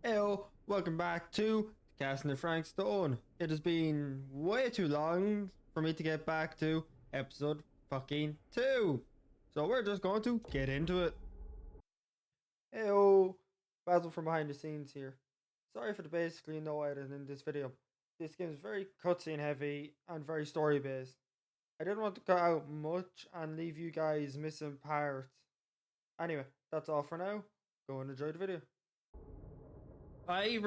Heyo, welcome back to Casting the Frank Stone. It has been way too long for me to get back to episode fucking 2. So we're just going to get into it. Heyo, Basil from behind the scenes here. Sorry for the basically no editing in this video. This game is very cutscene heavy and very story based. I didn't want to cut out much and leave you guys missing parts. Anyway, that's all for now. Go and enjoy the video. I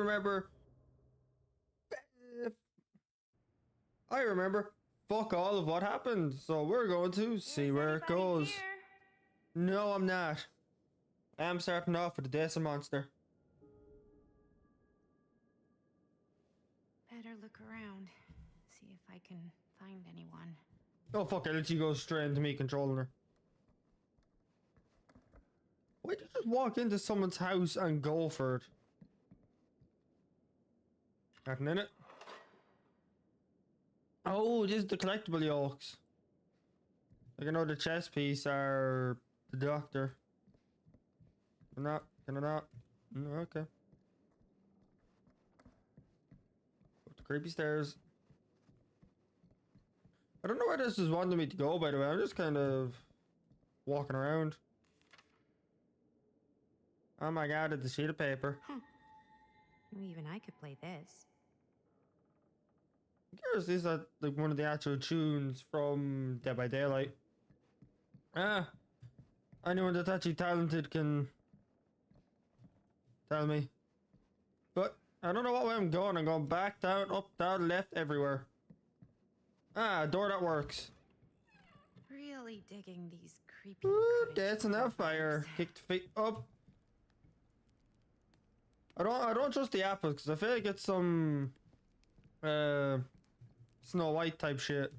remember fuck all of what happened, so we're going to see where it goes. Here? No, I'm not. I am starting off with the Dessa monster. Better look around. See if I can find anyone. Oh fuck, I let you go straight into me controlling her. Why did you just walk into someone's house and go for it? Nothing in it. Oh, this is the collectible yolks. Like I know the chess piece are the doctor. Can I not? Okay. Up the creepy stairs. I don't know where this is wanting me to go, by the way. I'm just kind of walking around. Oh my god, it's a sheet of paper. Even I could play this. I'm curious, is that like one of the actual tunes from Dead by Daylight? Ah, anyone that's actually talented can tell me. But I don't know what way I'm going. I'm going back, down, up, down, left, everywhere. Ah, a door that works. Really digging these creepy. Ooh, that's enough fire. Kick the feet up. I don't trust the apples because I feel like it's some Snow White type shit.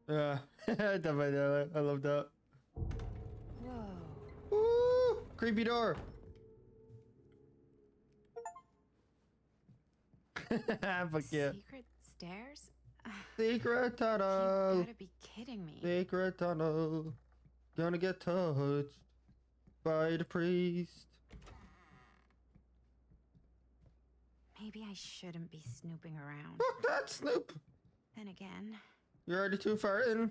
Yeah, Dead by Daylight. I love that. Whoa. Ooh, creepy door. Fuck yeah. Secret stairs? Secret You tunnel. gotta be kidding me. Secret tunnel. Gonna get touched by the priest. Maybe I shouldn't be snooping around. Fuck that, Snoop. Then again, You're already too far in.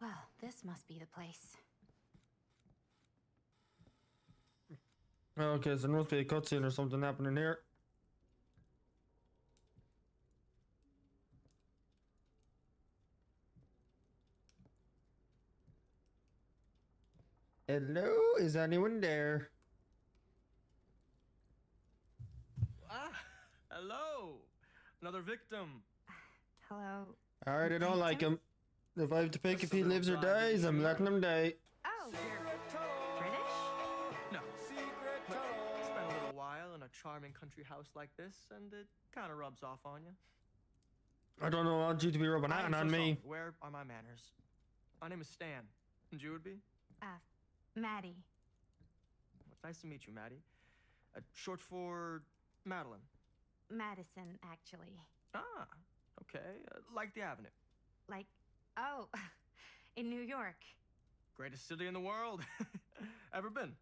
well, this must be the place. Okay, so there must be a cutscene or something happening here. Hello? Is anyone there? Ah, hello. Another victim. Hello. I already don't like him. If I have to pick if he lives or dies, I'm letting him die. Oh, you're British? No. But spent a little while in a charming country house like this, and it kind of rubs off on you. I don't know, I want you to be rubbing that I'm on so me. sorry. Where are my manners? My name is Stan. And you would be? Maddie. Well, it's nice to meet you, Maddie. Short for Madeline. Madison, actually. Ah, okay. Like the Avenue. Like, oh, in New York. Greatest city in the world. Ever been?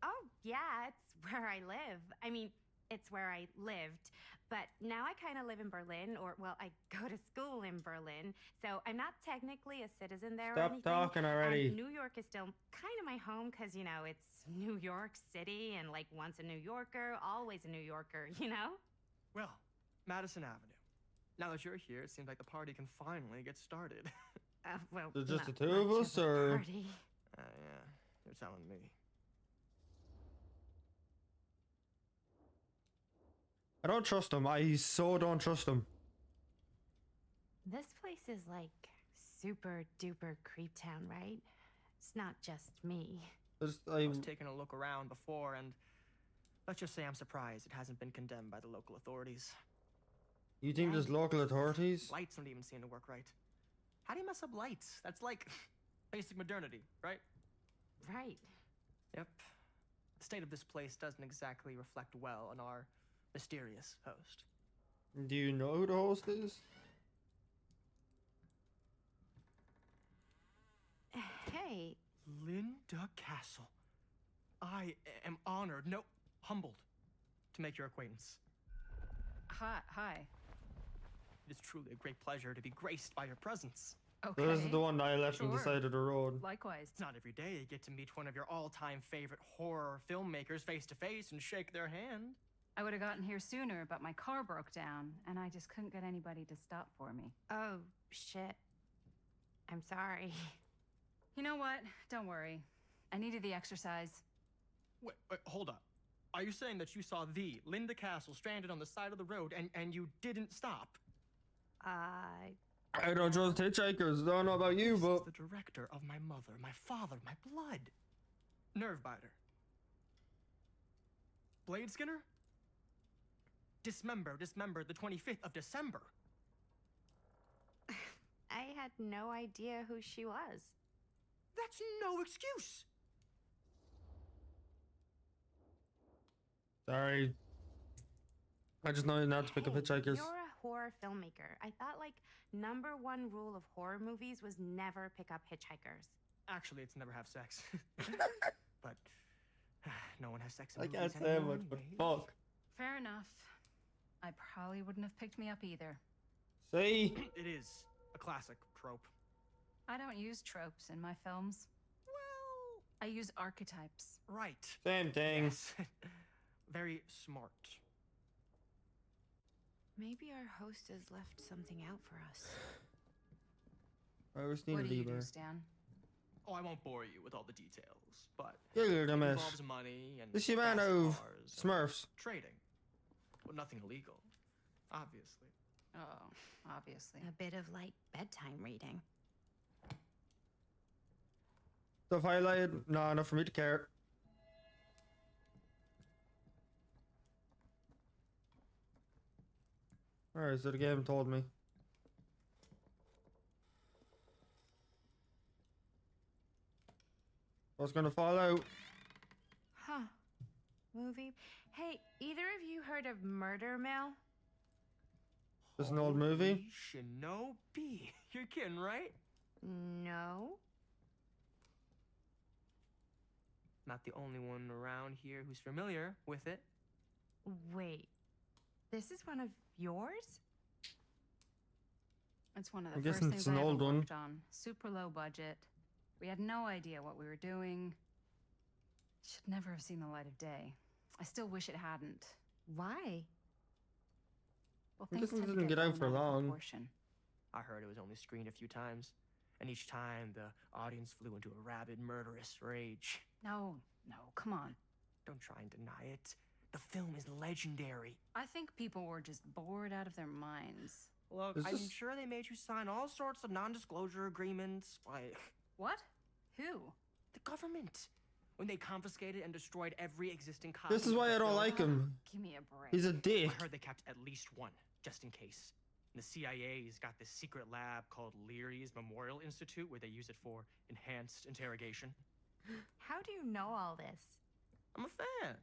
Oh, yeah, it's where I live. I mean, it's where I lived. But now I kind of live in Berlin, or, well, I go to school in Berlin. So I'm not technically a citizen there or Stop anything. talking already. And New York is still kind of my home because, you know, it's New York City. And, like, once a New Yorker, always a New Yorker, you know? Well, Madison Avenue. Now that you're here, it seems like the party can finally get started. Well, Is it just not the two of much us, a or? party. Yeah, you're telling me. I don't trust him. I so don't trust him. This place is like super duper creep town, right? It's not just me. I was taking a look around before, and let's just say I'm surprised it hasn't been condemned by the local authorities. You think there's local authorities? Lights don't even seem to work right. How do you mess up lights? That's like basic modernity, right? Right. Yep. The state of this place doesn't exactly reflect well on our mysterious host. Do you know who the host is? Hey, Linda Castle. I am honored, no, humbled, to make your acquaintance. Hi. It is truly a great pleasure to be graced by your presence. Okay. This is the one that I left on the Sure. side of the road. Likewise. It's not every day you get to meet one of your all-time favorite horror filmmakers face to face and shake their hand. I would have gotten here sooner, but my car broke down, and I just couldn't get anybody to stop for me. oh, shit. I'm sorry. You know what? Don't worry. I needed the exercise. Wait, hold up. Are you saying that you saw the Linda Castle stranded on the side of the road and you didn't stop? I don't trust hitchhikers. Don't know about you, This but is the director of my mother, my father, my blood. Nervebiter. Blade Skinner? Dismember, the 25th of December. I had no idea who she was. That's no excuse. sorry. I just know not to pick up Hey, hitchhikers. You're a horror filmmaker. I thought, like, #1 rule of horror movies was never pick up hitchhikers. Actually, it's never have sex. But no one has sex in I movies can't say anymore much, but anyways. fuck. Fair enough. I probably wouldn't have picked me up either. See? It is a classic trope. I don't use tropes in my films. Well, I use archetypes. right. Same thing. Yes. Very smart. Maybe our host has left something out for us. I always need What a do you do, lever. Stan? Oh, I won't bore you with all the details, but You're the it mess. involves money and The Shimano fast cars and Smurfs. trading. But nothing illegal, obviously. Oh, obviously. A bit of light bedtime reading. Stuff highlighted? No, enough for me to care. Alright, so the game told me. What's gonna fall out? Huh. Movie. Hey, either of you heard of Murder Mill? This an old movie? Holy Shinobi. You're kidding, right? No. Not the only one around here who's familiar with it. Wait. This is one of yours? It's one of I'm the first guessing things it's I an ever old one. worked on. Super low budget. We had no idea what we were doing. Should never have seen the light of day. I still wish it hadn't. Why? Well, I things guess it tend to didn't get out blown for of long. proportion. I heard it was only screened a few times, and each time the audience flew into a rabid, murderous rage. No, come on. Don't try and deny it. The film is legendary. I think people were just bored out of their minds. Look, Is I'm this- sure they made you sign all sorts of non-disclosure agreements by What? Who? the government when they confiscated and destroyed every existing copy. This is of why the I don't film. like him. Give me a break. He's a dick. I heard they kept at least one, just in case. And the CIA's got this secret lab called Leary's Memorial Institute where they use it for enhanced interrogation. How do you know all this? I'm a fan.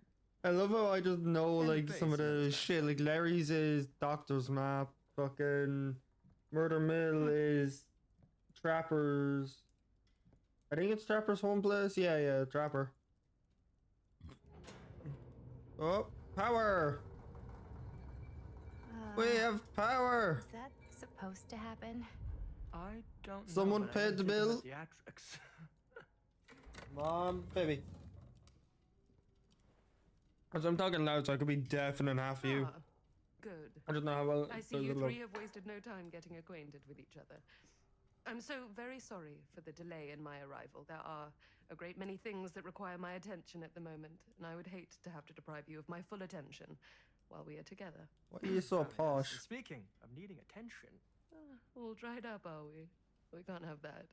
I love how I just know And like some of the basics. shit. Like Larry's is Doctor's Map. Fucking Murder Mill is Trapper's. I think it's Trapper's home place. Yeah, Trapper. Oh, power! We have power! Is that supposed to happen? I don't know. Someone but I paid am the thinking bill? of Theatrics. Mom, baby. As I'm talking loud, so I could be deafening half of you. Ah, good. I don't know how well. I see there's a you little- three have wasted no time getting acquainted with each other. I'm so very sorry for the delay in my arrival. There are a great many things that require my attention at the moment, and I would hate to have to deprive you of my full attention while we are together. Why are you so Oh, yes. posh? And speaking of needing attention, All dried up, are we? We can't have that.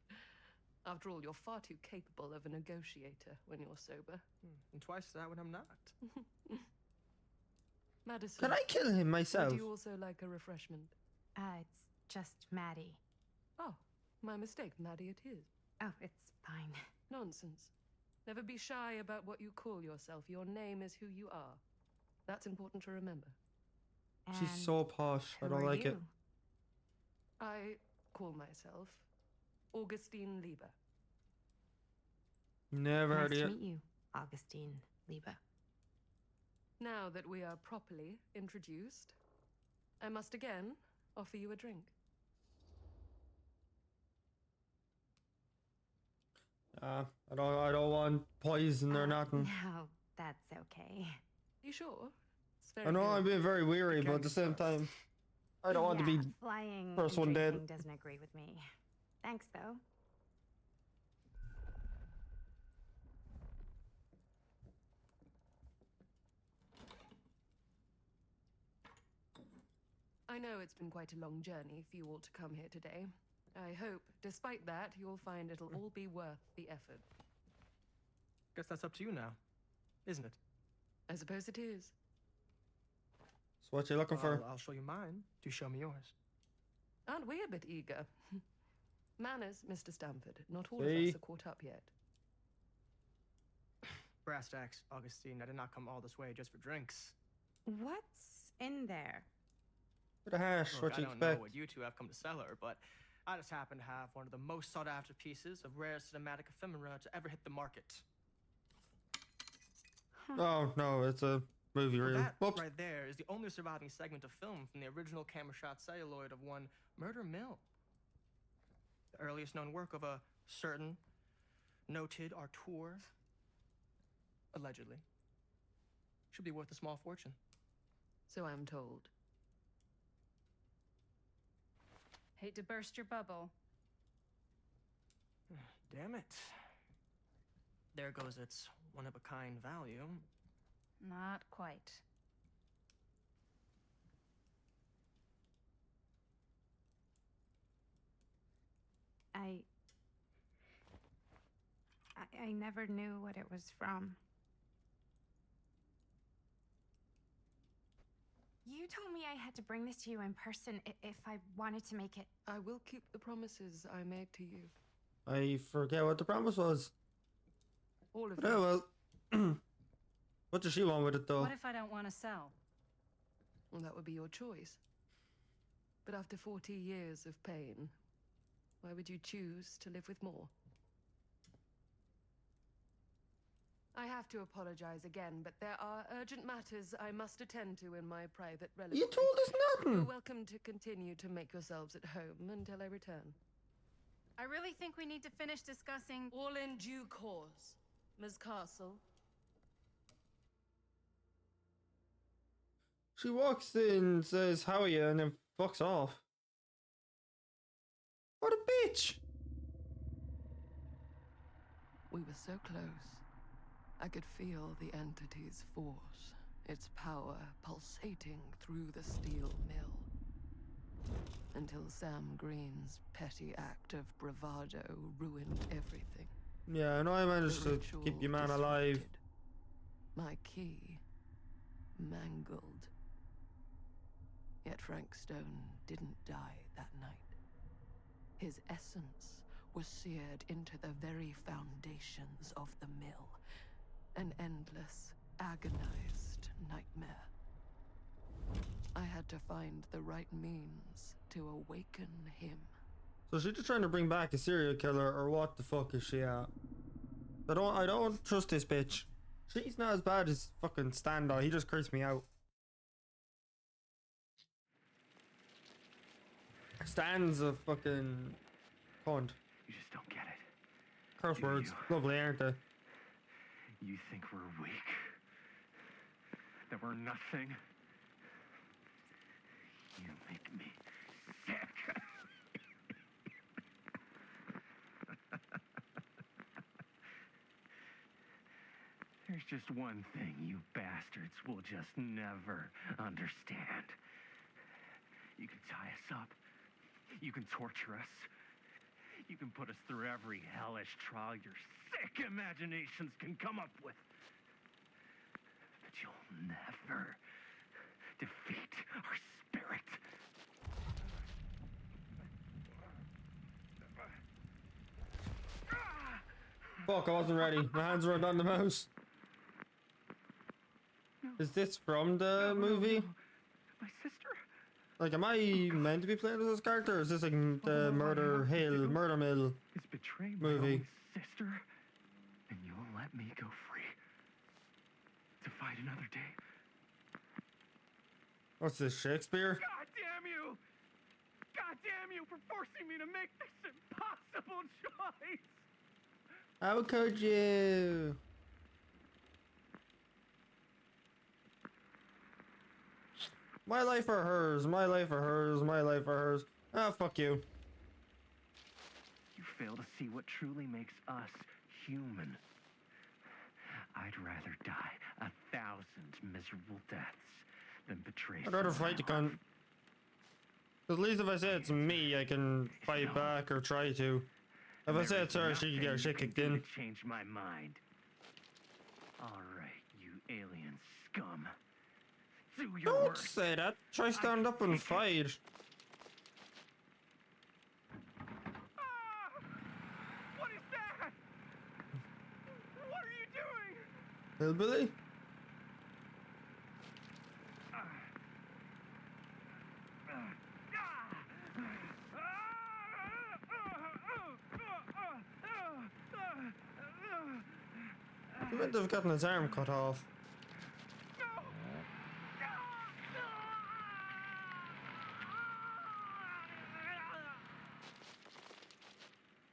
After all, you're far too capable of a negotiator when you're sober. and twice that when I'm not. Madison, Can I kill him myself? would you also like a refreshment? It's just Maddie. Oh, my mistake. Maddie it is. Oh, it's fine. Nonsense. Never be shy about what you call yourself. Your name is who you are. That's important to remember. She's And so posh. I who don't are like it. you? I call myself Augustine Lieber. Never Nice heard of to it. meet you, Augustine Lieber. Now that we are properly introduced, I must again offer you a drink. I don't want poison or nothing. No, that's okay. You sure? It's very I know good. I'm being very weary, It but can at the be same tough. time, I don't want to be. flying first and one dead. drinking doesn't agree with me. Thanks, though. I know it's been quite a long journey for you all to come here today. I hope, despite that, you'll find it'll all be worth the effort. Guess that's up to you now, isn't it? I suppose it is. So what you looking for? I'll show you mine. Do show me yours. Aren't we a bit eager? Manners, Mr. Stamford. Not all of See? us are caught up yet. Brass tacks, Augustine. I did not come all this way just for drinks. What's in there? Bit of hash. Look, What I you don't expect? know what you two have come to cellar, but I just happen to have one of the most sought-after pieces of rare cinematic ephemera to ever hit the market. Oh no, it's a movie Well, reel. that Whoops. right there is the only surviving segment of film from the original camera shot celluloid of one Murder Mill. The earliest known work of a certain noted auteur, allegedly. Should be worth a small fortune. So I'm told. Hate to burst your bubble. Damn it. There goes its one-of-a-kind value. Not quite. I never knew what it was from. You told me I had to bring this to you in person if I wanted to make it. I will keep the promises I made to you. I forget what the promise was. All of But yeah, you. well. What does she want with it though? What if I don't want to sell? Well, that would be your choice. But after 40 years of pain, why would you choose to live with more? I have to apologize again, but there are urgent matters I must attend to in my private relevance. You told us You're nothing. welcome to continue to make yourselves at home until I return. I really think we need to finish discussing. All in due course, Ms. Castle. She walks in, says, "How are you?" and then fucks off. What a bitch! We were so close. I could feel the entity's force, its power pulsating through the steel mill. Until Sam Green's petty act of bravado ruined everything. Yeah, I know I managed The to ritual keep your man alive. disrupted. My key mangled. Yet Frank Stone didn't die that night. His essence was seared into the very foundations of the mill. An endless, agonized nightmare. I had to find the right means to awaken him. So she's just trying to bring back a serial killer, or what the fuck is she at? I don't trust this bitch. She's not as bad as fucking Stando. He just creeps me out. Stan's a fucking cunt. You just don't get it. Curse Do words, you? lovely, aren't they? You think we're weak? That we're nothing? You make me sick. There's just one thing you bastards will just never understand. You can tie us up. You can torture us. You can put us through every hellish trial your sick imaginations can come up with. But you'll never defeat our spirit. Fuck, I wasn't ready. My hands were on the mouse. Is this from the movie? My sister? Like, am I meant to be playing as this character, or is this like the Murder Mill Is betray my movie? own sister? And you'll let me go free to fight another day? What's this, Shakespeare? God damn you! God damn you for forcing me to make this impossible choice! How could you? My life or hers? My life or hers? My life or hers? Ah, fuck you. You fail to see what truly makes us human. I'd rather die 1,000 miserable deaths than betray I'd rather someone fight the I love. cunt. At least if I say it's me, I can fight back or try to. If I There say is it's her, she can get her nothing shit you can kicked do in. to change my mind. All right, you alien scum. Do your Don't worst. say that. Try stand up and fight. Ah! What is that? What are you doing? Hillbilly? He meant to have gotten his arm cut off.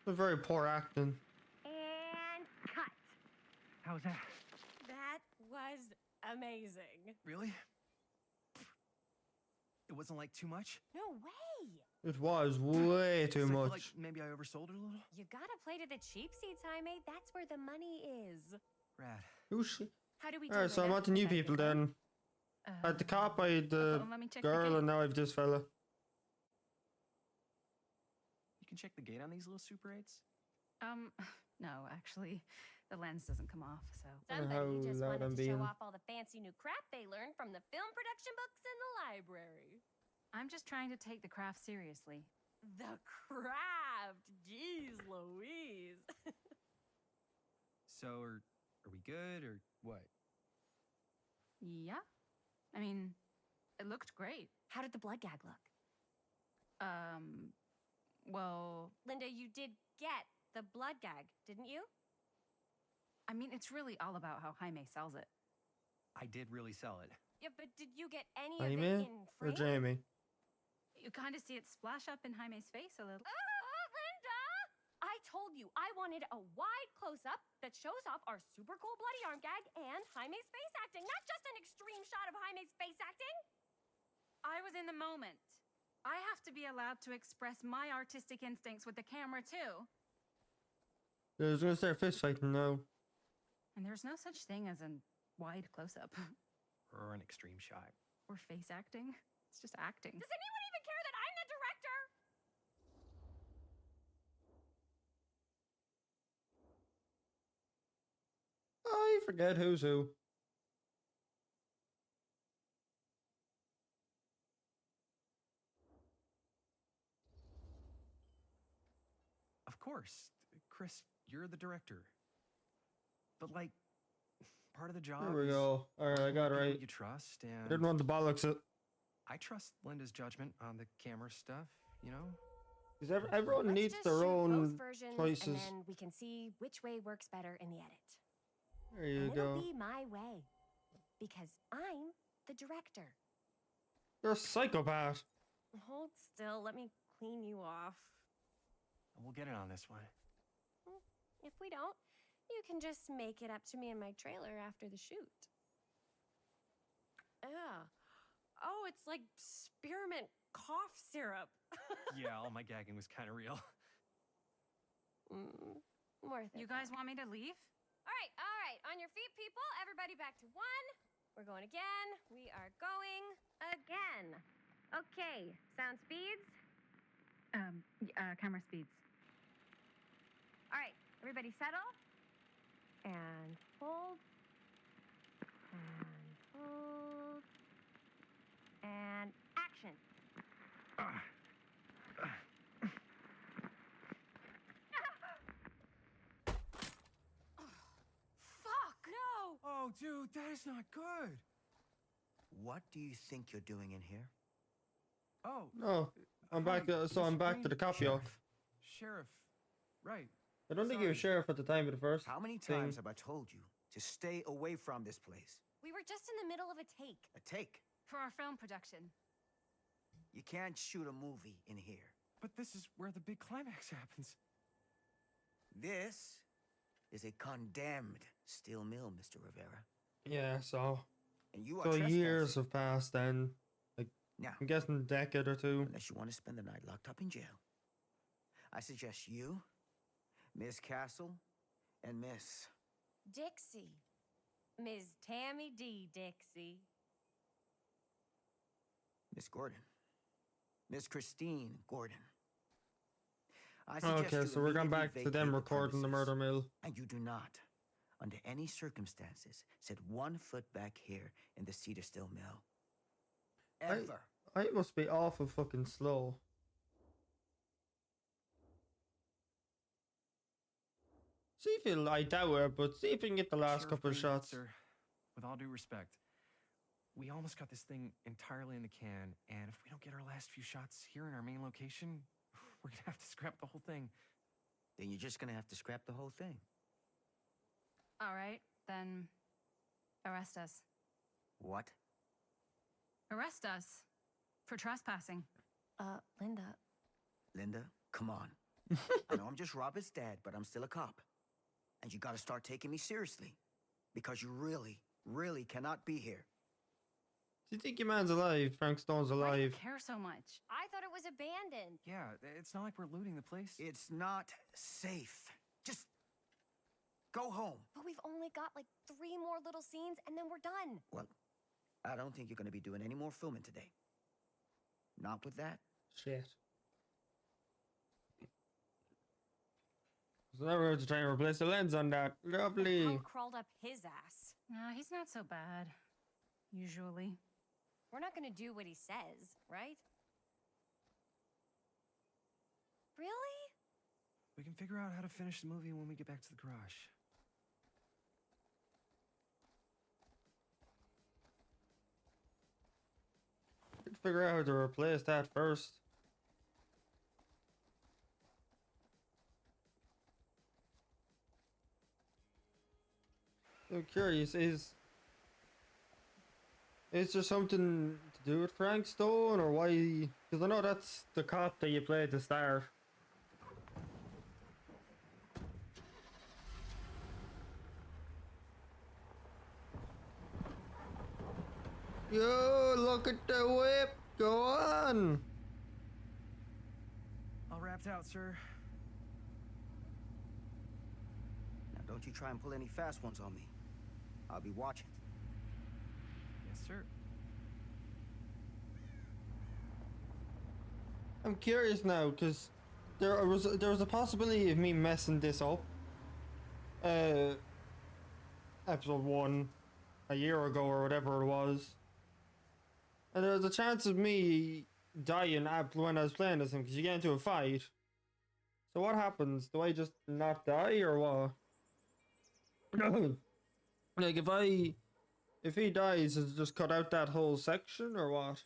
Very poor acting. And cut. How's that? That was amazing. Really? It wasn't like too much? No way. It was way too I feel much. like maybe I oversold it a little. You gotta play to the cheap seats, Jaime. That's where the money is. Rad. Who's she? How do we do Alright, so I'm Linda? at the new Is that people good? then. I had the cop, I had the let me check the girl, gate. and now I have this fella. You can check the gate on these little Super 8s? No, actually, the lens doesn't come off, so. Wonder Somebody how just loud wanted I'm to show being. off all the fancy new crap they learned from the film production books in the library. I'm just trying to take the craft seriously. The craft! Jeez Louise. So, are we good or what? Yeah. I mean, it looked great. How did the blood gag look? Well, Linda, you did get the blood gag, didn't you? I mean, it's really all about how Jaime sells it. I did really sell it. Yeah, but did you get any of it Jaime in or frame? Jamie? You kind of see it splash up in Jaime's face a little. Linda! I told you I wanted a wide close-up that shows off our super cool bloody arm gag and Jaime's face acting, not just an extreme shot of Jaime's face acting. I was in the moment. I have to be allowed to express my artistic instincts with the camera, too. I was gonna start fist fighting now. And there's no such thing as a wide close-up. Or an extreme shot. Or face acting. It's just acting. Does anyone even care that I'm the director? I forget who's who. Of course. Chris, you're the director. But, like, part of the job There we is go. Alright, I got it people right. you trust, I and didn't want the bollocks it. I trust Linda's judgment on the camera stuff, you know? Because everyone Let's needs just their shoot own both versions, choices. and then we can see which way works better in the edit. There you And it'll go. be my way. Because I'm the director. You're a psychopath. Hold still, let me clean you off. We'll get it on this one. If we don't, you can just make it up to me in my trailer after the shoot. Yeah. Oh, it's like spearmint cough syrup. Yeah, all my gagging was kind of real. Worth it. You guys want me to leave? All right. On your feet, people. Everybody back to one. We're going again. We are going again. Okay. Sound speeds. Camera speeds. All right. Everybody settle. And hold. And hold. And action. Fuck! No! Oh, dude, that is not good. What do you think you're doing in here? Oh, No, I'm back. So I'm Mr. back to Green. the copy of. Sheriff. Right. I don't think he was Sorry. sheriff at the time of the first. How many thing. times have I told you to stay away from this place? We were just in the middle of a take. A take. For our film production. You can't shoot a movie in here. But this is where the big climax happens. This is a condemned steel mill, Mr. Rivera. Yeah, so And you are so trespassing. years have passed then. Like Now, I'm guessing a decade or two. unless you want to spend the night locked up in jail, I suggest you, Miss Castle, and Miss... Dixie. Ms. Tammy D. Dixie. Miss Gordon. Miss Christine Gordon. I suggest Okay, you so we're going immediately back to vacate them the recording the premises, murder mill. And you do not, under any circumstances, set 1 foot back here in the Cedar Still Mill. Ever. I must be awful fucking slow. See if you I doubt it, but see if you can get the last Sheriff couple of Green, shots. Sir, with all due respect, we almost got this thing entirely in the can, and if we don't get our last few shots here in our main location, we're gonna have to scrap the whole thing. Then you're just gonna have to scrap the whole thing. All right, then arrest us. What? Arrest us for trespassing. Linda. Linda, come on. I know I'm just Robert's dad, but I'm still a cop. And you gotta start taking me seriously. Because you really, really cannot be here. Do you think your man's alive? Frank Stone's Why do you alive. care so much? I thought it was abandoned. Yeah, it's not like we're looting the place. It's not safe. Just go home. But we've only got like 3 more little scenes and then we're done. Well, I don't think you're gonna be doing any more filming today. Not with that. Shit. So now we're going to try and replace the lens on that. Lovely. Punk crawled up his ass. Nah, he's not so bad. Usually. We're not gonna do what he says, right? Really? We can figure out how to finish the movie when we get back to the garage. Let's figure out how to replace that first. I'm curious, is there something to do with Frank Stone, or why? Because I know that's the cop that you played to start. Yo, look at the whip! Go on! All wrapped out, sir. Now don't you try and pull any fast ones on me. I'll be watching. Yes, sir. I'm curious now, because there was a possibility of me messing this up. Episode 1, a year ago or whatever it was. And there's a chance of me dying when I was playing this thing, because you get into a fight. So what happens? Do I just not die, or what? Like, if he dies, is it just cut out that whole section, or what?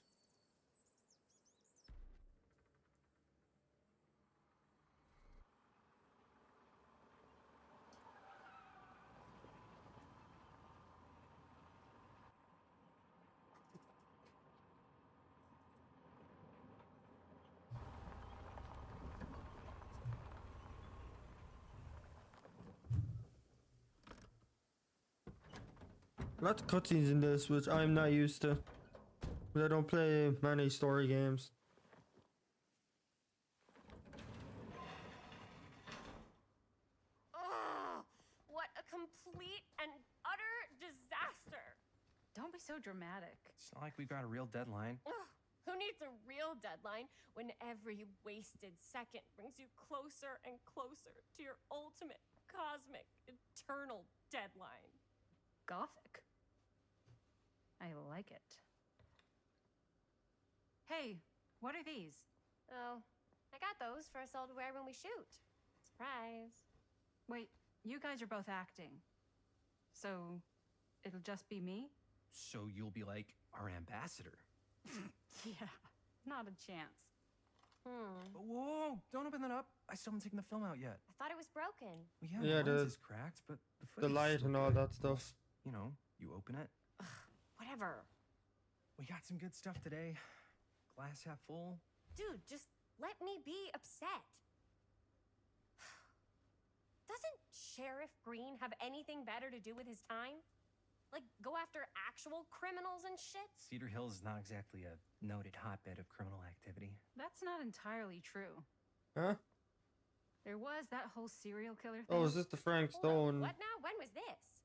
Lots of cutscenes in this, which I'm not used to. But I don't play many story games. Ugh! What a complete and utter disaster! Don't be so dramatic. It's not like we've got a real deadline. Ugh, who needs a real deadline when every wasted second brings you closer and closer to your ultimate, cosmic, eternal deadline? Gothic. I like it. Hey, what are these? Oh, I got those for us all to wear when we shoot. Surprise. Wait, you guys are both acting. So, it'll just be me? So you'll be like our ambassador. Yeah, not a chance. Whoa, whoa, don't open that up. I still haven't taken the film out yet. I thought it was broken. Well, yeah, Yeah, the lens the- is cracked, but the The footage is light still and all good. that stuff. You know, you open it. Whatever. We got some good stuff today. Glass half full. Dude, just let me be upset. Doesn't Sheriff Green have anything better to do with his time? Like, go after actual criminals and shit? Cedar Hills is not exactly a noted hotbed of criminal activity. That's not entirely true. Huh? There was that whole serial killer thing. Oh, is this the Frank Hold on, Stone? what now? When was this?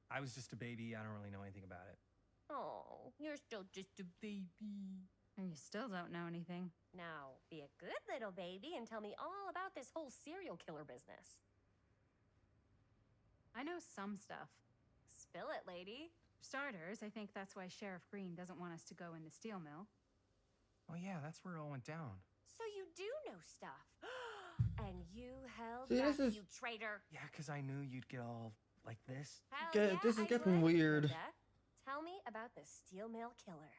I was just a baby. I don't really know anything about it. Oh, you're still just a baby. And you still don't know anything. Now, be a good little baby and tell me all about this whole serial killer business. I know some stuff. Spill it, lady. For starters, I think that's why Sheriff Green doesn't want us to go in the steel mill. Oh, yeah, that's where it all went down. So you do know stuff. And you held See, back, this is- you traitor. Yeah, because I knew you'd get all like this. Hell Get- yeah, this is I getting would, weird. Linda. Tell me about the steel mill killer.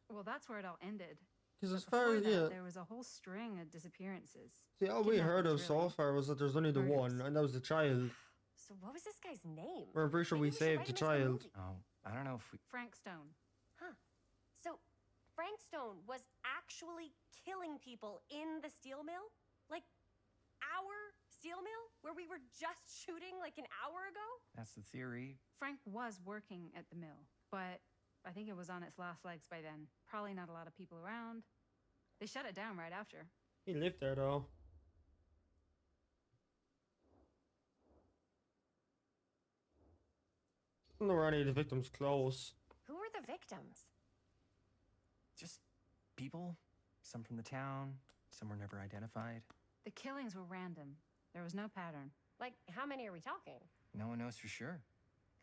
Well, that's where it all ended. Because But as far before as, that, yeah. there was a whole string of disappearances. See, all we heard of kidnappings, so really. far was that there's only the Murders. one, and that was the child. So what was this guy's name? We're pretty sure Maybe we should saved write the him as child. movie. Oh, I don't know if we. Frank Stone. Huh. So Frank Stone was actually killing people in the steel mill? Like our steel mill? Where we were just shooting like an hour ago? That's the theory. Frank was working at the mill, but I think it was on its last legs by then. Probably not a lot of people around. They shut it down right after. He lived there, though. I don't know where any of the victims' close. Who were the victims? Just people. Some from the town. Some were never identified. The killings were random. There was no pattern. Like, how many are we talking? No one knows for sure.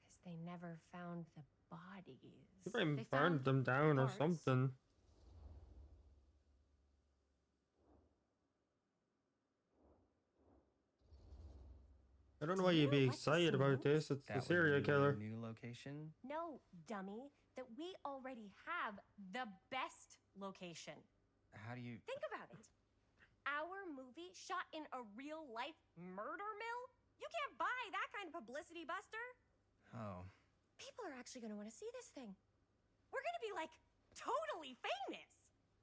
Because they never found the bodies. He probably They burned found them down or parts. something. I don't know why you'd be What this excited about means? this. It's That the would serial mean killer. New location. No, dummy. That we already have the best location. How do you? Think about it. Our movie shot in a real life murder mill? You can't buy that kind of publicity, Buster. Oh, People are actually going to want to see this thing. We're going to be like totally famous.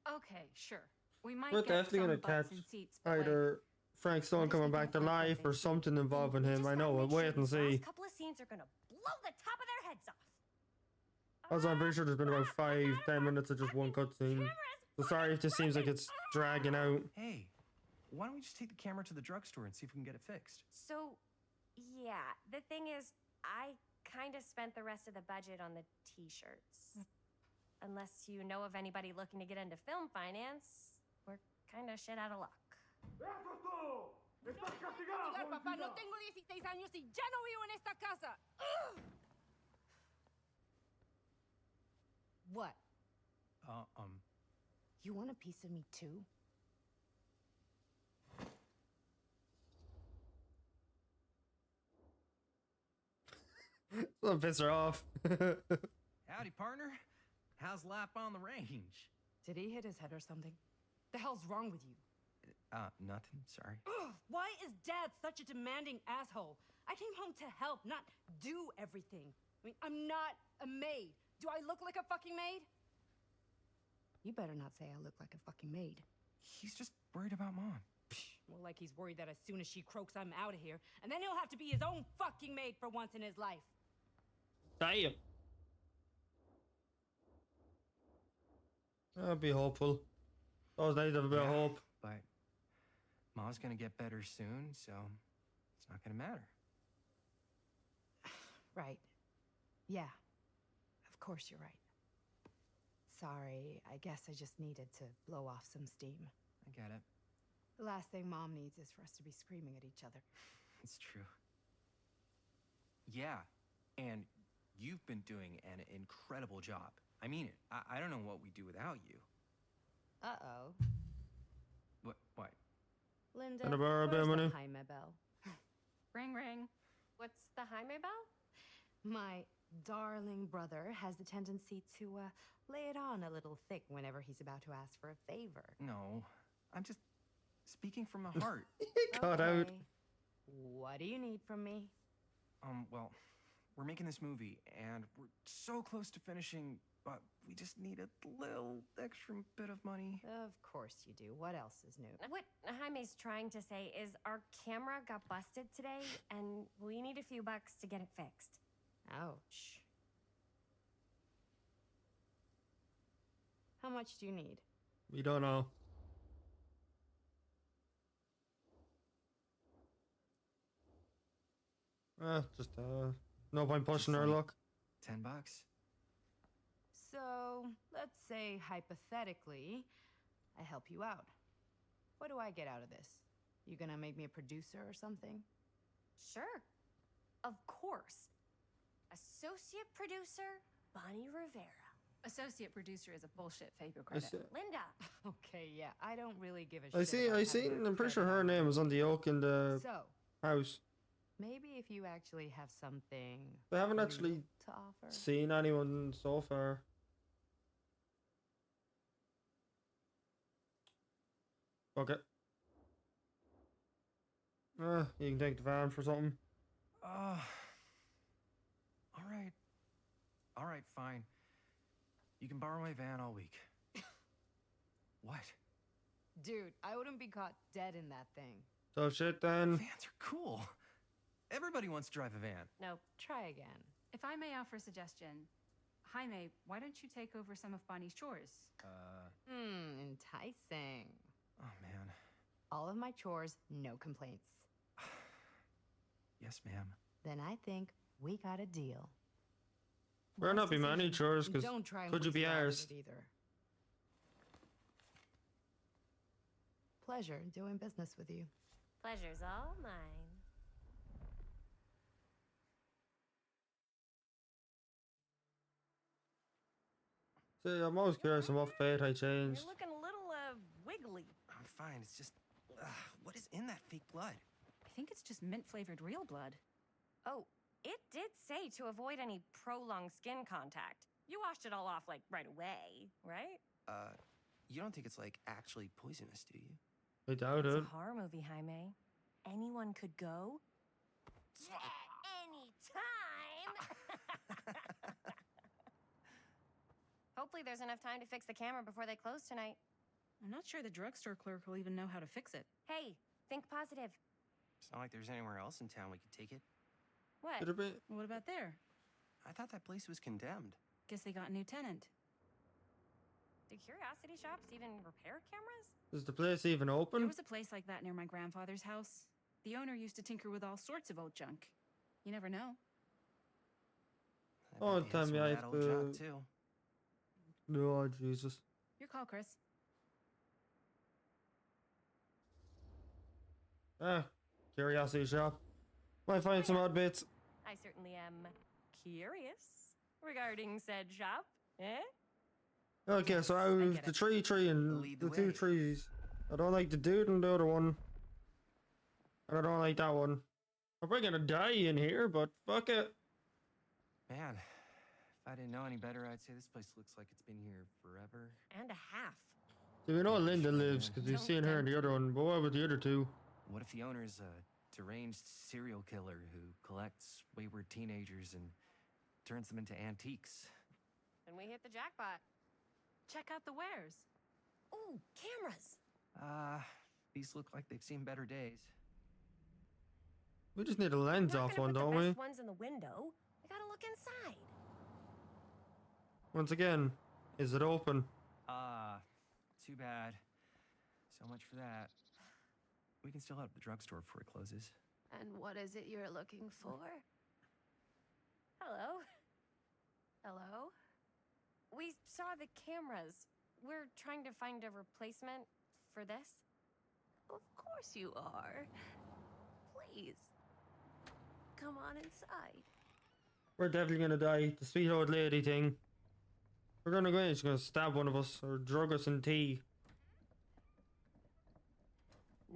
Okay, sure. We might We're get definitely some gonna butts catch in seats, but, like, Either Frank Stone What if coming they back to don't like life what or they see? something involving We him. just I gotta know. make We'll sure wait and these see. last couple of scenes are going to blow the top of their heads off. Also, I'm pretty sure there's been about Ah, I got 5-10 it. minutes of just one cutscene. Camera's So sorry if this seems like it's dragging out. hey, why don't we just take the camera to the drugstore and see if we can get it fixed? So, yeah, the thing is, I kind of spent the rest of the budget on the t-shirts. Unless you know of anybody looking to get into film finance, we're kind of shit out of luck. Papá, no tengo 16 años y ya no vivo en esta casa. What? You want a piece of me too? That'll piss her off. Howdy, partner. How's life on the range? Did he hit his head or something? The hell's wrong with you? Nothing. Sorry. Ugh, why is Dad such a demanding asshole? I came home to help, not do everything. I mean, I'm not a maid. Do I look like a fucking maid? You better not say I look like a fucking maid. He's just worried about Mom. More like he's worried that as soon as she croaks, I'm out of here. And then he'll have to be his own fucking maid for once in his life. Damn. I'll be hopeful. Always nice to have a bit of hope. But Mom's gonna get better soon, so it's not gonna matter. Right. Yeah. Of course you're right. Sorry, I guess I just needed to blow off some steam. I get it. The last thing Mom needs is for us to be screaming at each other. It's true. Yeah, and you've been doing an incredible job. I mean it. I don't know what we'd do without you. Uh-oh. What? Linda, Gonna borrow a bit of where's money? the Jaime bell? ring, ring. What's the Jaime bell? My darling brother has the tendency to lay it on a little thick whenever he's about to ask for a favor. No, I'm just speaking from the heart. Cut out. Okay. What do you need from me? Well, we're making this movie, and we're so close to finishing, but we just need a little extra bit of money. Of course you do. What else is new? What Jaime's trying to say is our camera got busted today, and we need a few bucks to get it fixed. Ouch. How much do you need? We don't know. Just no point pushing her luck. $10. So, let's say hypothetically, I help you out. What do I get out of this? You gonna make me a producer or something? Sure. Of course. Associate producer, Bonnie Rivera. Associate producer is a bullshit paper I credit. see. Linda. Okay, yeah, I don't really give a I shit. see. about I having seen. a I'm pretty sure credit her on name it. was on the oak in the So, house. maybe if you actually have something They haven't real actually to offer. seen anyone so far. Okay. You can take the van for something. All right. All right, fine. You can borrow my van all week. What? Dude, I wouldn't be caught dead in that thing. So shit then. Vans are cool. Everybody wants to drive a van. Nope. Try again. If I may offer a suggestion, Jaime, why don't you take over some of Bonnie's chores? Enticing. Oh, man. All of my chores, no complaints. Yes, ma'am. Then I think we got a deal. Better not be many chores, because Don't try and could you be weasel out of ours? it either. Pleasure doing business with you. Pleasure's all mine. See, I'm always curious on what fate I changed. You're looking a little, wiggly. I'm fine. It's just, what is in that fake blood? I think it's just mint-flavored real blood. Oh, it did say to avoid any prolonged skin contact. You washed it all off, like, right away, right? You don't think it's, like, actually poisonous, do you? I doubt It's it. a horror movie, Jaime. Anyone could go. Anytime! Hopefully there's enough time to fix the camera before they close tonight. I'm not sure the drugstore clerk will even know how to fix it. Hey, think positive. It's not like there's anywhere else in town we could take it. What? Could it be? What about there? I thought that place was condemned. Guess they got a new tenant. Do curiosity shops even repair cameras? Is the place even There open? was a place like that near my grandfather's house. The owner used to tinker with all sorts of old junk. You never know. I Oh, bet they had tell me some I bad have old junk, to- too. No, Jesus. Your call, Chris. Curiosity shop. Might find some odd bits. I certainly am curious regarding said shop. Eh? Okay, so out of get the it. tree and Lead the the two way. trees, I don't like the dude and the other one. And I don't like that one. I'm probably gonna die in here, but fuck it. Man, if I didn't know any better, I'd say this place looks like it's been here forever. And a half. Do we know Yeah, Linda sure, lives? yeah. Because we've Don't seen her in the tempt other one. But what about the other two? What if the owner's a deranged serial killer who collects wayward teenagers and turns them into antiques? Then we hit the jackpot. Check out the wares. Ooh, cameras. These look like they've seen better days. We just need a lens We're not off gonna one, put don't the we? best ones in the window. I gotta look inside. Once again, is it open? Too bad. So much for that. We can still head up the drugstore before it closes. And what is it you're looking for? Hello? Hello? We saw the cameras. We're trying to find a replacement for this. Of course you are. Please. Come on inside. We're definitely gonna die. The sweet old lady thing. We're gonna go in, she's gonna stab one of us or drug us in tea.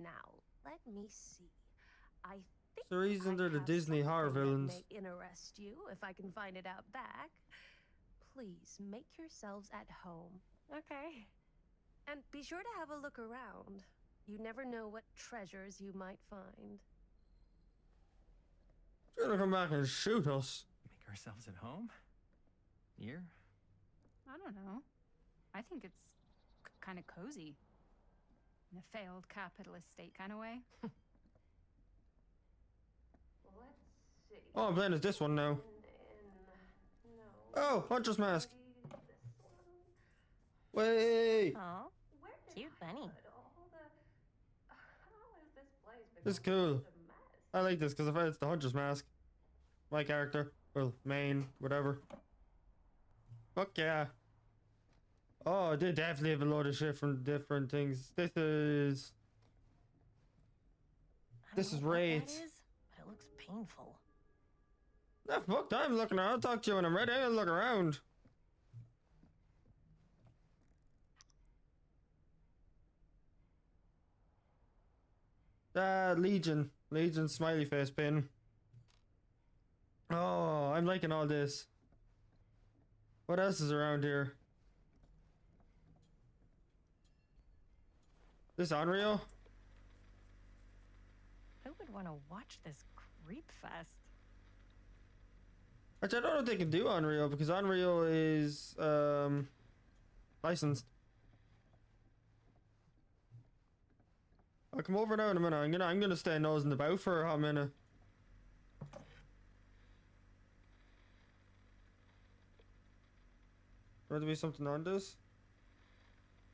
Now, let me see. I think the reason I they're the have Disney horror something that villains. may interest you if I can find it out back. Please make yourselves at home. Okay. And be sure to have a look around. You never know what treasures you might find. They're gonna come back and shoot us. Make ourselves at home? Here? I don't know. I think it's kind of cozy. In a failed capitalist state kind of way. Let's see. Oh, I'm playing as this one now. Oh, Hunter's Mask. Way. Aw, cute bunny. This is cool. I like this because it's the Hunter's Mask. My character. Well, main, whatever. Fuck yeah. Oh, they definitely have a load of shit from different things. This is Raid. But it looks painful. Ah, fuck, I'm looking around. I'll talk to you when I'm ready. I'll look around. Legion. Legion smiley face pin. Oh, I'm liking all this. What else is around here? This Unreal? Who would want to watch this creep fest? Actually, I don't know if they can do Unreal because Unreal is licensed. I'll come over now in a minute. I'm gonna stay nosing about for a hot minute. There to be something on this?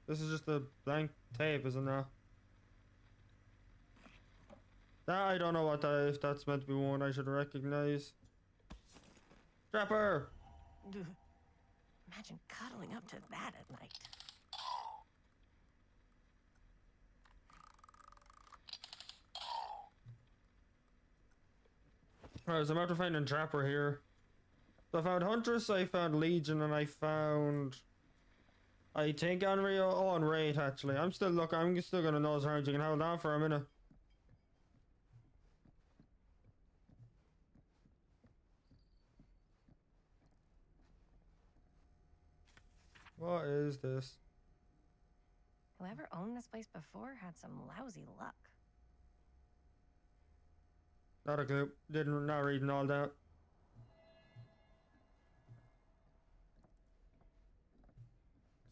This is just a blank tape, isn't it? That I don't know what that, if that's meant to be one I should recognize. Trapper! Ugh. Imagine cuddling up to that at night. Alright, so I'm after finding Trapper here. So I found Huntress, I found Legion, and I found... I think Unreal. Oh, and Raid actually. I'm still gonna nose around. You can hold on for a minute. What is this? Whoever owned this place before had some lousy luck. Not a clue. Not reading all that.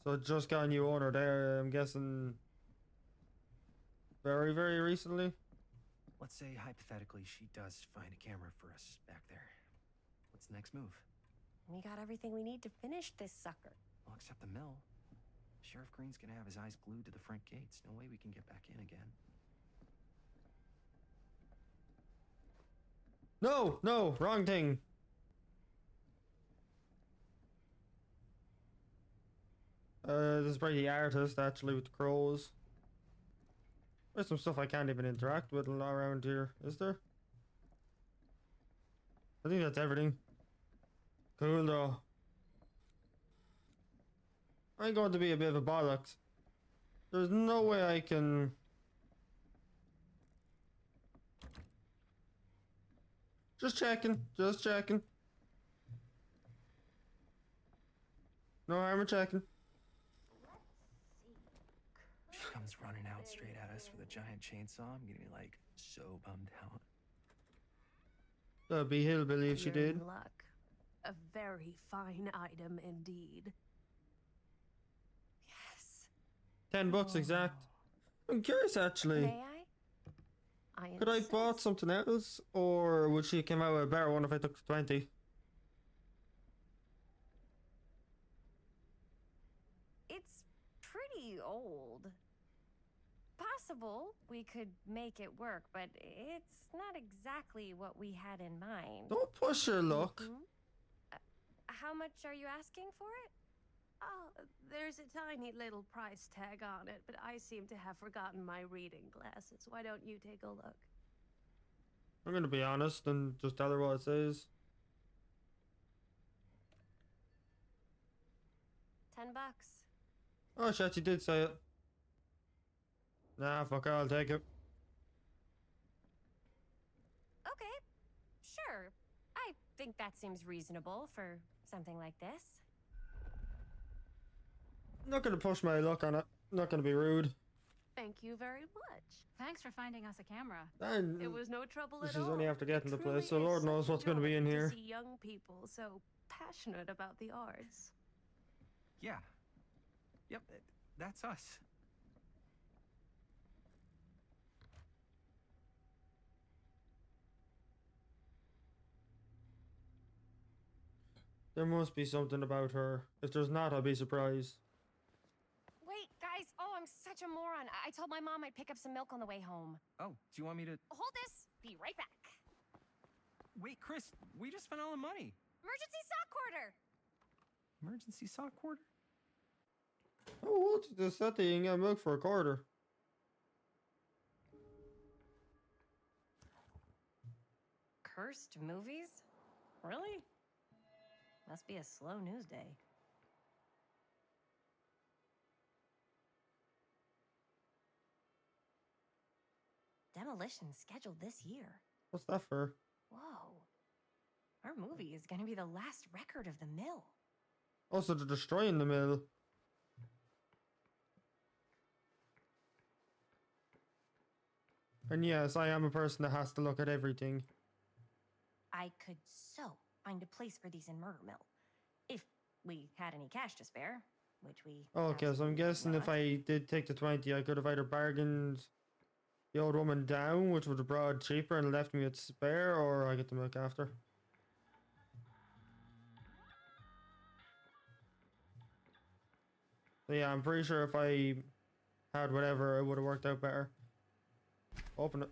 So it just got a new owner there, I'm guessing very, very recently. Let's say, hypothetically, she does find a camera for us back there. What's the next move? We got everything we need to finish this sucker. Well, except the mill. Sheriff Green's gonna have his eyes glued to the front gates. No way we can get back in again. No, wrong thing. This is probably the artist actually with the crows. There's some stuff I can't even interact with around here, is there? I think that's everything. Cool though. I'm going to be a bit of a bollocks. There's no way I can... Just checking. No harm in checking. She comes running out straight at us with a giant chainsaw. I'm gonna be like so bummed out. That'd be hillbilly if she You're did. in luck. A very fine item indeed. Yes. $10 exact. I'm curious actually. May I? Could I bought something else, or would she come out with a better one if I took 20? It's pretty old. Possible we could make it work, but it's not exactly what we had in mind. Don't push your luck. How much are you asking for it? Oh, there's a tiny little price tag on it, but I seem to have forgotten my reading glasses. Why don't you take a look? I'm gonna be honest and just tell her what it says. $10. Oh shit, she did say it. Nah, fuck it, I'll take it. Sure. I think that seems reasonable for something like this. Not gonna push my luck on it. Not gonna be rude. Thank you very much. Thanks for finding us a camera. And It was no trouble at this all. is only after getting the It place, so truly is Lord knows such a what's gonna be joy in here. To see young people so passionate about the arts. Yeah. Yep, that's us. There must be something about her. If there's not, I'll be surprised. Wait, guys. Oh, I'm such a moron. I told my mom I'd pick up some milk on the way home. Oh, do you want me to... Hold this. Be right back. Wait, Chris, we just spent all the money. Emergency sock quarter. Emergency sock quarter? Oh, what's this? That thing got milk for a quarter. Cursed movies? Really? Must be a slow news day. Demolition scheduled this year. What's that for? Whoa. Our movie is gonna be the last record of the mill. Also, they're destroying the mill. And yes, I am a person that has to look at everything. I could so find a place for these in Murder Mill. If we had any cash to spare, which we... Okay, so I'm absolutely guessing if not. I did take the 20, I could have either bargained the old woman down, which would have brought it cheaper and left me with spare, or I get the milk after. So yeah, I'm pretty sure if I had whatever, it would have worked out better. Open it.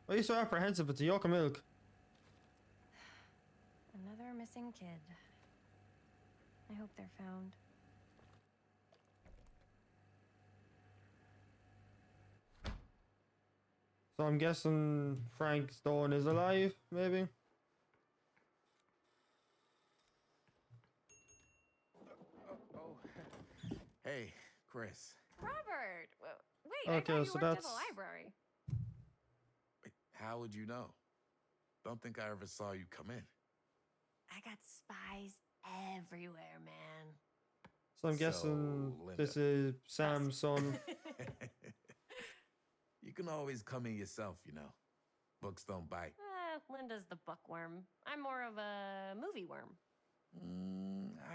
Why are you so apprehensive? It's a yolk of milk. Another missing kid. I hope they're found. So I'm guessing Frank Stone is alive, maybe? Hey, Chris. Robert! Wait, I Okay, thought you so worked at the that's- library. Wait, how would you know? Don't think I ever saw you come in. I got spies everywhere, man. So I'm So, guessing Linda. this is Sam's son. You can always come in yourself, you know. Books don't bite. Linda's the bookworm. I'm more of a movie worm.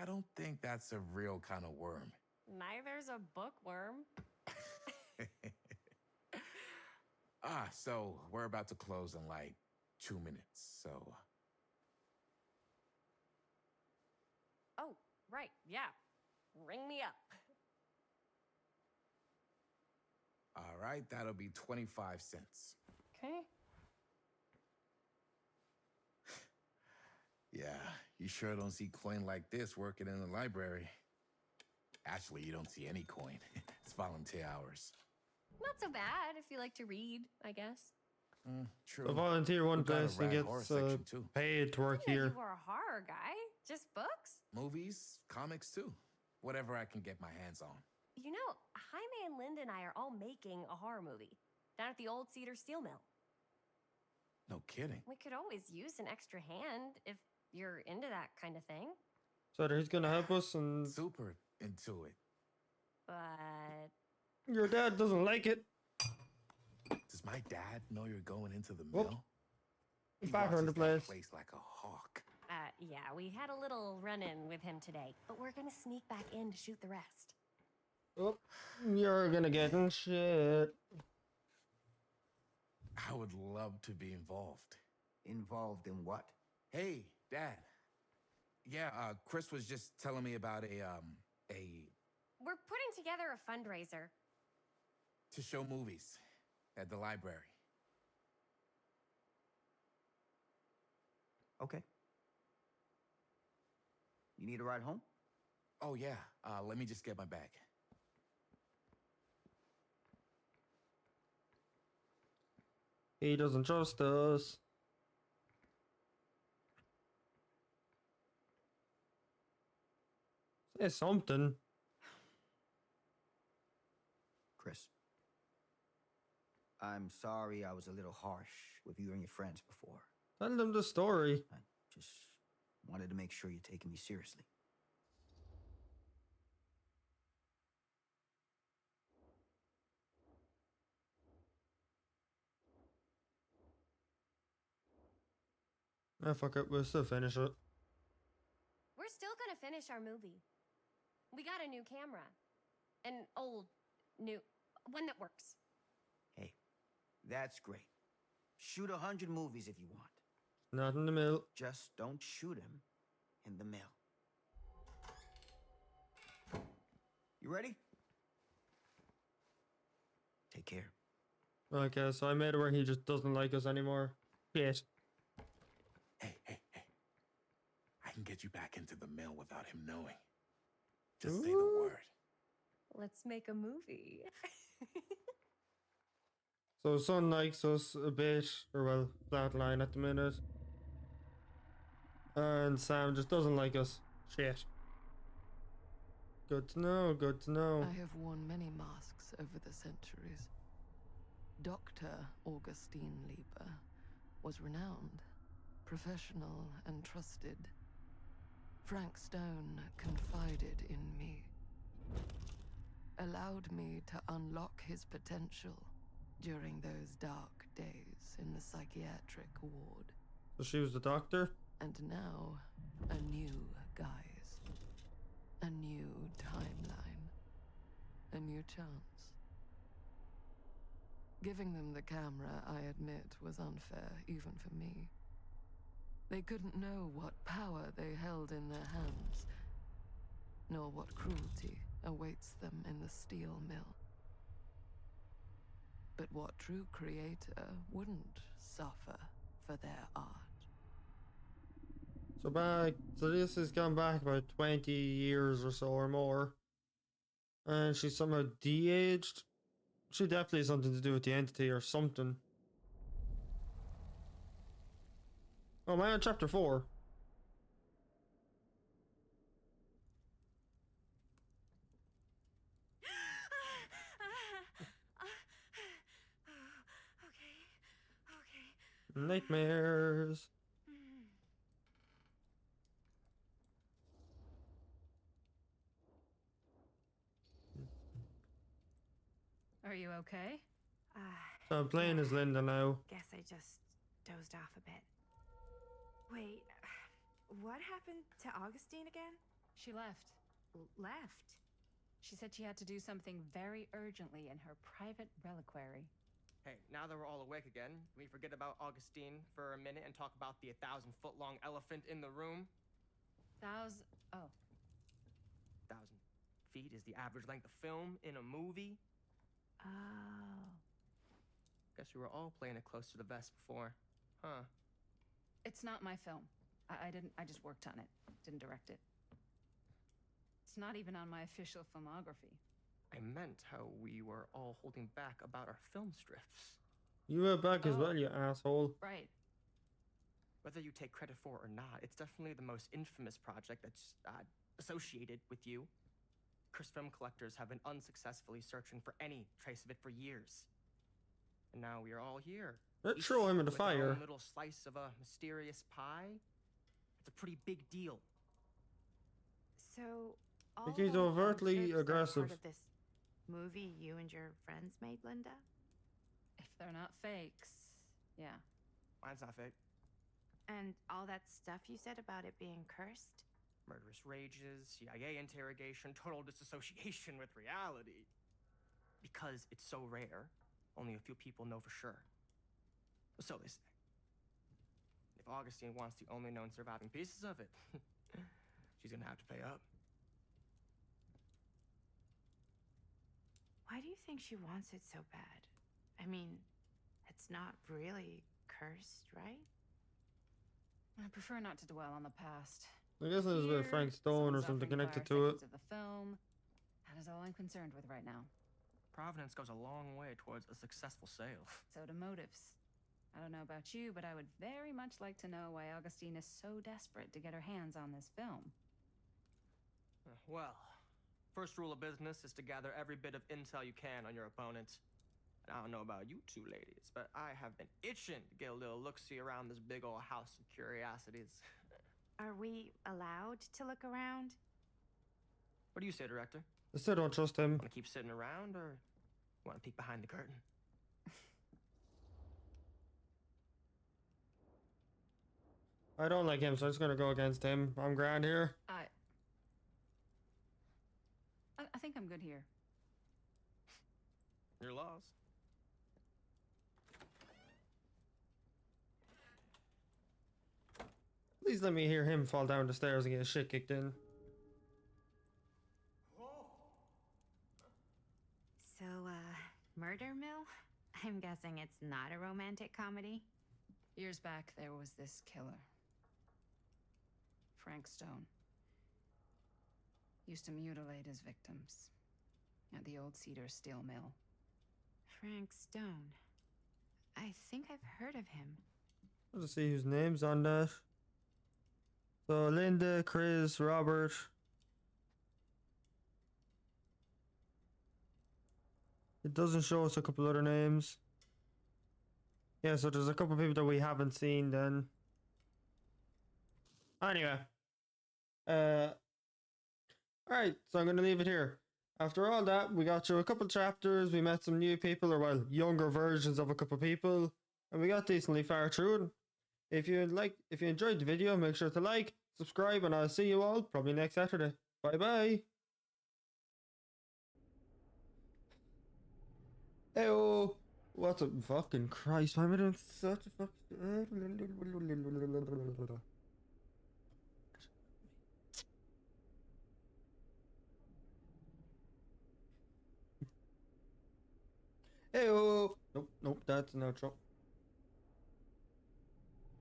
I don't think that's a real kind of worm. Neither's a bookworm. So we're about to close in like 2 minutes, so... Oh, right, yeah. Ring me up. All right, that'll be 25 cents. Okay. Yeah, you sure don't see coin like this working in the library. Actually, you don't see any coin. It's volunteer hours. Not so bad if you like to read, I guess. True. So volunteer one We've got a place and rad horror gets section, too. paid to work Yeah, here. you were a horror guy. Just books? Movies, comics too. Whatever I can get my hands on. You know, Jaime and Linda and I are all making a horror movie down at the old Cedar Steel Mill. No kidding. We could always use an extra hand if you're into that kind of thing. So he's gonna help us, and Super into it. But your dad doesn't like it. Does my dad know you're going into the Whoop. mill? Back on the watches that place. place like a hawk. yeah, we had a little run-in with him today, but we're gonna sneak back in to shoot the rest. Oh, you're gonna get in shit. I would love to be involved. Involved in what? Hey, Dad. Yeah, Chris was just telling me about a We're putting together a fundraiser. to show movies at the library. Okay. You need a ride home? Oh yeah. Let me just get my bag. He doesn't trust us. Say something. Chris. I'm sorry I was a little harsh with you and your friends before. Tell them the story. I just wanted to make sure you're taking me seriously. Ah, fuck it. We'll still finish it. We're still gonna finish our movie. We got a new camera. An old, new, one that works. Hey, that's great. Shoot 100 movies if you want. Not in the middle. Just don't shoot him in the mill. You ready? Take care. Okay, so I made it where he just doesn't like us anymore. Shit. Hey. I can get you back into the mill without him knowing. Just say the Ooh. word. Let's make a movie. So son likes us a bit, or well, flatline at the minute. And Sam just doesn't like us. Shit. Good to know, good to know. I have worn many masks over the centuries. Dr. Augustine Lieber was renowned, professional, and trusted. Frank Stone confided in me, allowed me to unlock his potential during those dark days in the psychiatric ward. So she was the doctor? And now, a new guise. A new timeline. A new chance. Giving them the camera, I admit, was unfair, even for me. They couldn't know what power they held in their hands, nor what cruelty awaits them in the steel mill. But what true creator wouldn't suffer for their art? So this has gone back about 20 years or so or more. And she's somehow de-aged. She definitely has something to do with the entity or something. Oh, am I on chapter 4? Okay. Nightmares. Are you okay? So I'm playing as Linda now. Guess I just dozed off a bit. Wait, what happened to Augustine again? She left. Left? She said she had to do something very urgently in her private reliquary. Hey, now that we're all awake again, can we forget about Augustine for a minute and talk about the 1,000-foot-long elephant in the room? 1,000 feet is the average length of film in a movie. Oh. Guess we were all playing it close to the vest before, huh? It's not my film. I just worked on it. Didn't direct it. It's not even on my official filmography. I meant how we were all holding back about our film strips. You were back as well, you asshole. Right. Whether you take credit for it or not, it's definitely the most infamous project that's associated with you. Cursed film collectors have been unsuccessfully searching for any trace of it for years. And now we are all here. Let's throw him in the with our own fire. little slice of a mysterious pie. It's a pretty big deal. So, all Like he's the overtly friendships are aggressive. part of this movie you and your friends made, Linda? If they're not fakes, yeah. Mine's not fake. And all that stuff you said about it being cursed? Murderous rages, CIA interrogation, total disassociation with reality. Because it's so rare, only a few people know for sure. So they say. If Augustine wants the only known surviving pieces of it, she's gonna have to pay up. Why do you think she wants it so bad? I mean, it's not really cursed, right? I prefer not to dwell on the past. I guess there's a bit of Frank Stone or something connected to it. Of the film. That is all I'm concerned with right now. Providence goes a long way towards a successful sale. So do motives. I don't know about you, but I would very much like to know why Augustine is so desperate to get her hands on this film. Well, first rule of business is to gather every bit of intel you can on your opponent. I don't know about you two ladies, but I have been itching to get a little look-see around this big old house of curiosities. Are we allowed to look around? What do you say, director? I still don't trust him. Want to keep sitting around, or want to peek behind the curtain? I don't like him, so I'm just gonna go against him. I'm grand here. I think I'm good here. You're lost. Please let me hear him fall down the stairs and get his shit kicked in. So, Murder Mill? I'm guessing it's not a romantic comedy? Years back, there was this killer, Frank Stone. Used to mutilate his victims at the old Cedar Steel Mill. Frank Stone. I think I've heard of him. Let's see whose name's on that. So Linda, Chris, Robert. It doesn't show us a couple other names. Yeah, so there's a couple people that we haven't seen then. Anyway. Alright, so I'm gonna leave it here. After all that, we got through a couple chapters, we met some new people, or well, younger versions of a couple people, and we got decently far through it. If you enjoyed the video, make sure to like, subscribe, and I'll see you all probably next Saturday. Bye bye. Heyo. What a fucking Christ, why am I doing such a fucking... Heyo. Nope, that's an outro.